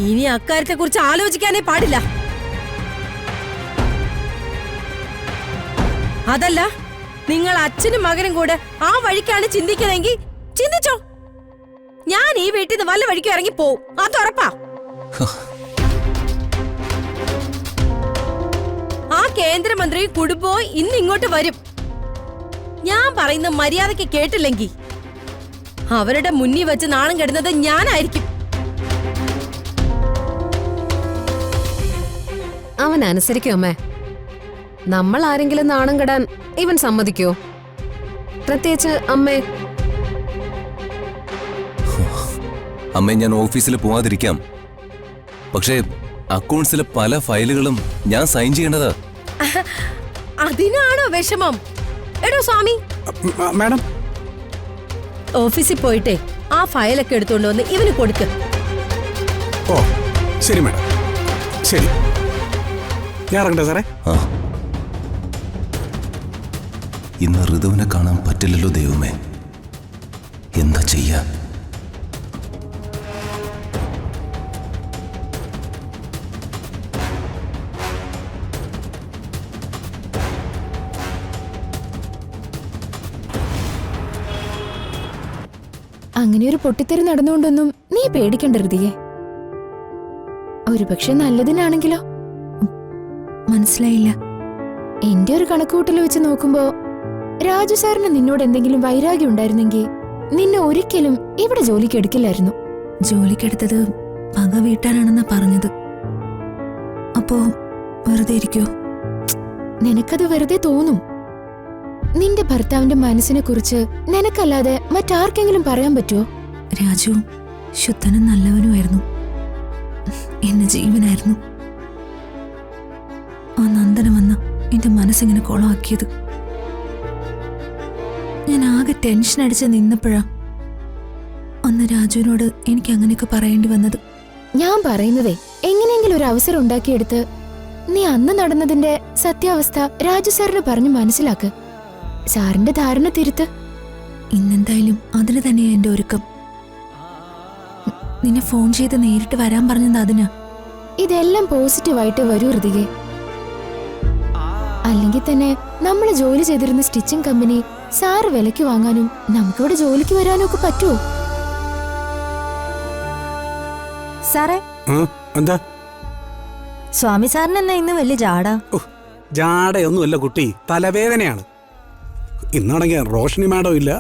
ഇനി അക്കാര്യത്തെ കുറിച്ച് ആലോചിക്കാനേ പാടില്ല. അതല്ല, നിങ്ങൾ അച്ഛനും മകനും കൂടെ ആ വഴിക്കാണ് ചിന്തിക്കുന്നതെങ്കിൽ ചിന്തിച്ചോ. ഞാൻ ഈ വീട്ടിൽ നിന്ന് വല്ല വഴിക്ക് ഇറങ്ങി പോവും, അത് ഉറപ്പാ. ആ കേന്ദ്രമന്ത്രി കുടുംബവും ഇന്ന് ഇങ്ങോട്ട് വരും. ഞാൻ പറയുന്ന മര്യാദയ്ക്ക് കേട്ടില്ലെങ്കിൽ അവരുടെ മുന്നിൽ വെച്ച് നാണം കെടുന്നത് ഞാനായിരിക്കും. അവൻ അനുസരിക്കും അമ്മേ. നമ്മൾ ആരെങ്കിലും നാണം കെടാൻ ഇവൻ സമ്മതിക്കോ? പ്രത്യേകിച്ച് അമ്മേ. അമ്മേ, ഞാൻ ഓഫീസിൽ പോവാതിരിക്കാം. പക്ഷേ അക്കൗണ്ട്സിലെ പല ഫയലുകളും ഞാൻ സൈൻ ചെയ്യേണ്ടതാ. അതിനാണോ വിഷമം? എടോ സ്വാമി, മാഡം, ഓഫീസിൽ പോയിട്ടേ ആ ഫയലൊക്കെ എടുത്തുകൊണ്ട് വന്ന് ഇവന് കൊടുക്ക്. ഓ ശരി മാഡം, ശരി. ഞാൻ ഇറങ്ങട്ടെ സാറേ? ആ, ഇന്ന് ഋതുവിനെ കാണാൻ പറ്റില്ലല്ലോ ദൈവമേ, എന്താ ചെയ്യാ? അങ്ങനെയൊരു പൊട്ടിത്തെറി നടന്നുകൊണ്ടൊന്നും നീ പേടിക്കണ്ട ഋതിയെ. ഒരുപക്ഷെ നല്ലതിനാണെങ്കിലോ? മനസ്സിലായില്ല. എന്റെ ഒരു കണക്കുകൂട്ടൽ വെച്ച് നോക്കുമ്പോ രാജു സാറിന് നിന്നോട് എന്തെങ്കിലും വൈരാഗ്യം ഉണ്ടായിരുന്നെങ്കിൽ നിന്നെ ഒരിക്കലും ഇവിടെ ജോലിക്ക് എടുക്കില്ലായിരുന്നു. ജോലിക്കെടുത്തത് പക വീട്ടാനാണെന്നാ പറഞ്ഞത്. അപ്പോ വെറുതെ ഇരിക്കോ? നിനക്കത് വെറുതെ തോന്നും. നിന്റെ ഭർത്താവിന്റെ മനസ്സിനെ കുറിച്ച് നിനക്കല്ലാതെ മറ്റാർക്കെങ്കിലും പറയാൻ പറ്റുമോ? രാജു ശുദ്ധനും നല്ലവനുമായിരുന്നു, എന്നെ ജീവനായിരുന്നു. ആ നന്ദനം വന്ന് എന്റെ മനസ്സിങ്ങനെ കൊളമാക്കിയത്. ഞാൻ ആകെ ടെൻഷൻ അടിച്ച് നിന്നപ്പോഴാ അന്ന് രാജുവിനോട് എനിക്ക് അങ്ങനെയൊക്കെ പറയേണ്ടി വന്നത്. ഞാൻ പറയുന്നതേ, എങ്ങനെയെങ്കിലും ഒരു അവസരം ഉണ്ടാക്കിയെടുത്ത് നീ അന്ന് നടന്നതിന്റെ സത്യാവസ്ഥ രാജു സാറിന് പറഞ്ഞു മനസ്സിലാക്ക്. സാറിന്റെ ധാരണ തിരുത്ത്. ഇന്നെന്തായാലും അതിന് തന്നെയാ എന്റെ ഒരുക്കം. നിന്നെ ഫോൺ ചെയ്ത് നേരിട്ട് വരാൻ പറഞ്ഞത് അതിനാ. ഇതെല്ലാം പോസിറ്റീവായിട്ട് വരൂ ഋതികെ. അല്ലെങ്കിൽ തന്നെ നമ്മൾ ജോലി ചെയ്തിരുന്ന സ്റ്റിച്ചിങ് കമ്പനി സാറ് വിലയ്ക്ക് വാങ്ങാനും നമുക്കിവിടെ ജോലിക്ക് വരാനും ഒക്കെ പറ്റുമോ? സാറേ, എന്താ സ്വാമി സാറിന് എന്നാ ഇന്ന് വലിയ ജാടാ? ജാടയൊന്നുമല്ല കുട്ടി, തലവേദനയാണ്. ഇന്നാണെങ്കിൽ റോഷനി മാഡം ഇല്ല.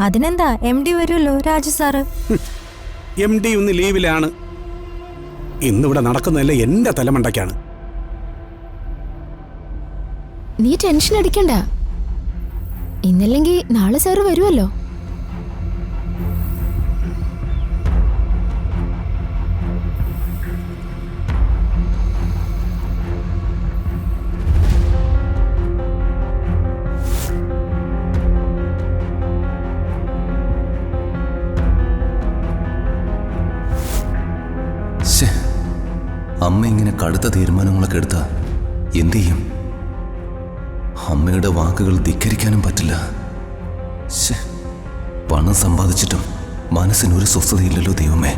അതിനെന്താ, MD വരുമല്ലോ രാജു സാറ്. MD ഒന്ന് ലീവിലാണ്. ഇന്നിവിടെ നടക്കുന്നതല്ല എന്റെ തലമണ്ടയ്ക്കാണ്. നീ ടെൻഷൻ അടിക്കണ്ട. ഇന്നല്ലെങ്കിൽ നാളെ സാറ് വരുമല്ലോ. അമ്മ ഇങ്ങനെ കടുത്ത തീരുമാനങ്ങളൊക്കെ എടുത്താ എന്ത് ചെയ്യും? അമ്മയുടെ വാക്കുകൾ ധിക്കരിക്കാനും പറ്റില്ല. പണം സമ്പാദിച്ചിട്ടും മനസ്സിനൊരു സ്വസ്ഥതയില്ലല്ലോ ദൈവമേ.